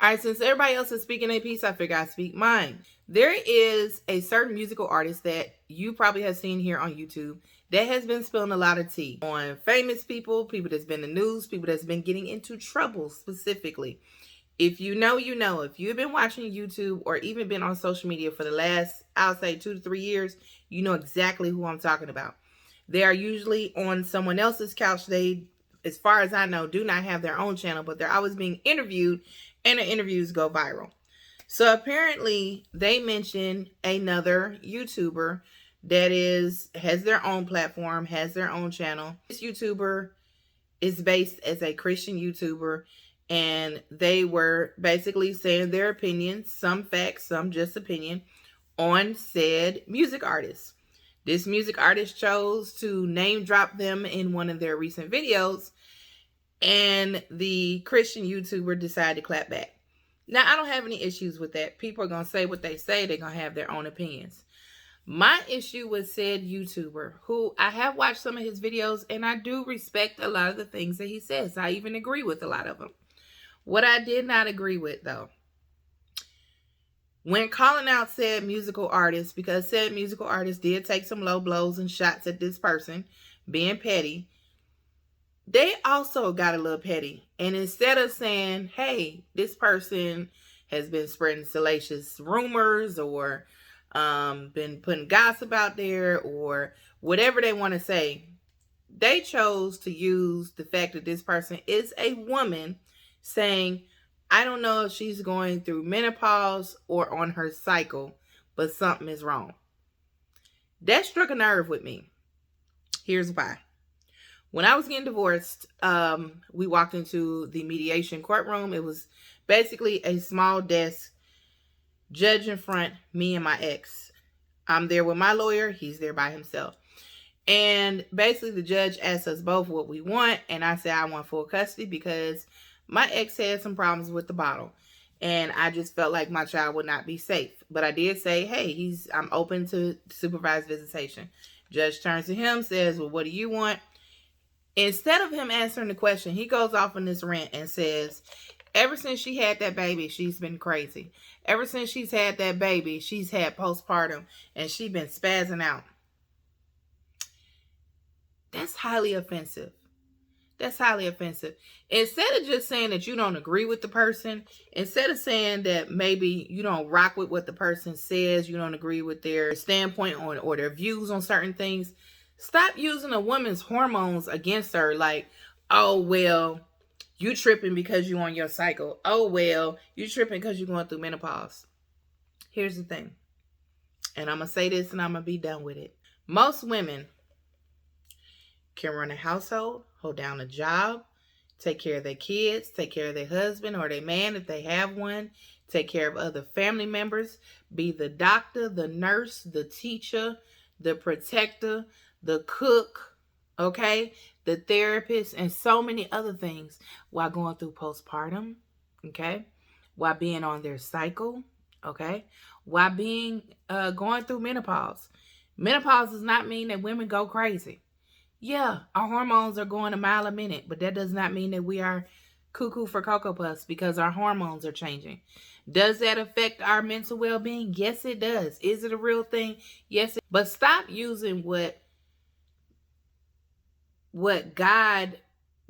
All right, since everybody else is speaking a piece, I figure I speak mine. There is a certain musical artist that you probably have seen here on YouTube that has been spilling a lot of tea on famous people, people that's been in the news, people that's been getting into trouble specifically. If you know, you know. If you've been watching YouTube or even been on social media for the last, I'll say 2 to 3 years, you know exactly who I'm talking about. They are usually on someone else's couch. They, as far as I know, do not have their own channel, but they're always being interviewed, and the interviews go viral. So apparently they mentioned another YouTuber that has their own platform, has their own channel. This YouTuber is based as a Christian YouTuber, and they were basically saying their opinions, some facts, some just opinion, on said music artist. This music artist chose to name drop them in one of their recent videos, and the Christian YouTuber decided to clap back. Now, I don't have any issues with that. People are going to say what they say. They're going to have their own opinions. My issue with said YouTuber, who I have watched some of his videos, and I do respect a lot of the things that he says. I even agree with a lot of them. What I did not agree with, though, when calling out said musical artist, because said musical artist did take some low blows and shots at this person, being petty, they also got a little petty. And instead of saying, hey, this person has been spreading salacious rumors or been putting gossip out there or whatever they want to say, they chose to use the fact that this person is a woman, saying, I don't know if she's going through menopause or on her cycle, but something is wrong. That struck a nerve with me. Here's why. When I was getting divorced, we walked into the mediation courtroom. It was basically a small desk, judge in front, me and my ex. I'm there with my lawyer. He's there by himself. And basically the judge asked us both what we want. And I said I want full custody because my ex had some problems with the bottle. And I just felt like my child would not be safe. But I did say, hey, I'm open to supervised visitation. Judge turns to him, says, well, what do you want? Instead of him answering the question, he goes off on this rant and says, ever since she had that baby, she's been crazy. Ever since she's had that baby, she's had postpartum and she's been spazzing out. That's highly offensive. That's highly offensive. Instead of just saying that you don't agree with the person, instead of saying that maybe you don't rock with what the person says, you don't agree with their standpoint on or their views on certain things, stop using a woman's hormones against her. Like, oh, well, you tripping because you're on your cycle. Oh, well, you tripping because you're going through menopause. Here's the thing. And I'm going to say this and I'm going to be done with it. Most women can run a household, hold down a job, take care of their kids, take care of their husband or their man if they have one, take care of other family members, be the doctor, the nurse, the teacher, the protector, the cook, okay, the therapist, and so many other things while going through postpartum, okay, while being on their cycle, okay, while being going through menopause. Menopause does not mean that women go crazy. Yeah, our hormones are going a mile a minute, but that does not mean that we are cuckoo for Cocoa Puffs because our hormones are changing. Does that affect our mental well-being? Yes, it does. Is it a real thing? Yes. But stop using what God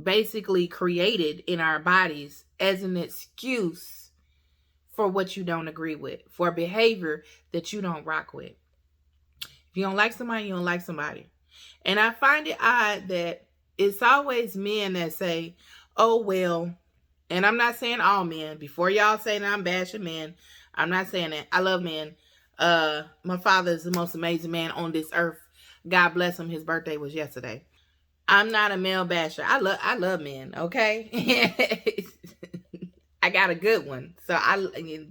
basically created in our bodies as an excuse for what you don't agree with, for behavior that you don't rock with. If you don't like somebody, you don't like somebody. And I find it odd that it's always men that say, oh, well, and I'm not saying all men. Before y'all say that I'm bashing men, I'm not saying that. I love men. My father is the most amazing man on this earth. God bless him. His birthday was yesterday. I'm not a male basher. I love men, okay? I got a good one. So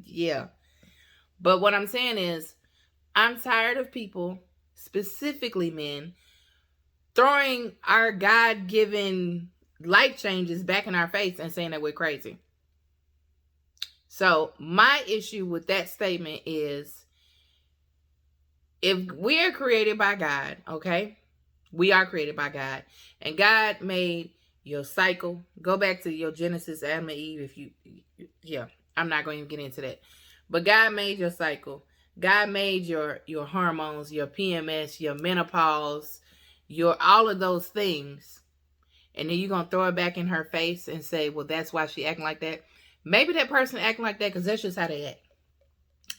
yeah. But what I'm saying is, I'm tired of people, specifically men, throwing our God-given life changes back in our face and saying that we're crazy. So my issue with that statement is, if we are created by God, okay? We are created by God. And God made your cycle. Go back to your Genesis, Adam and Eve. I'm not going to get into that. But God made your cycle. God made your hormones, your PMS, your menopause, your all of those things. And then you're going to throw it back in her face and say, well, that's why she acting like that. Maybe that person acting like that because that's just how they act.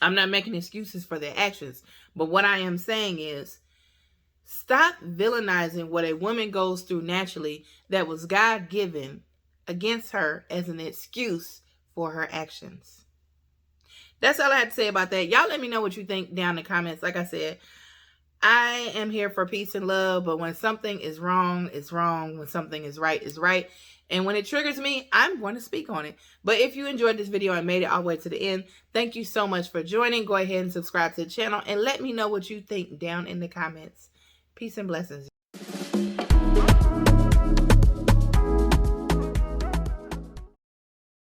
I'm not making excuses for their actions. But what I am saying is, stop villainizing what a woman goes through naturally that was God-given against her as an excuse for her actions. That's all I had to say about that. Y'all let me know what you think down in the comments. Like I said, I am here for peace and love, but when something is wrong, it's wrong. When something is right, it's right. And when it triggers me, I'm going to speak on it. But if you enjoyed this video and made it all the way to the end, thank you so much for joining. Go ahead and subscribe to the channel and let me know what you think down in the comments. Peace and blessings.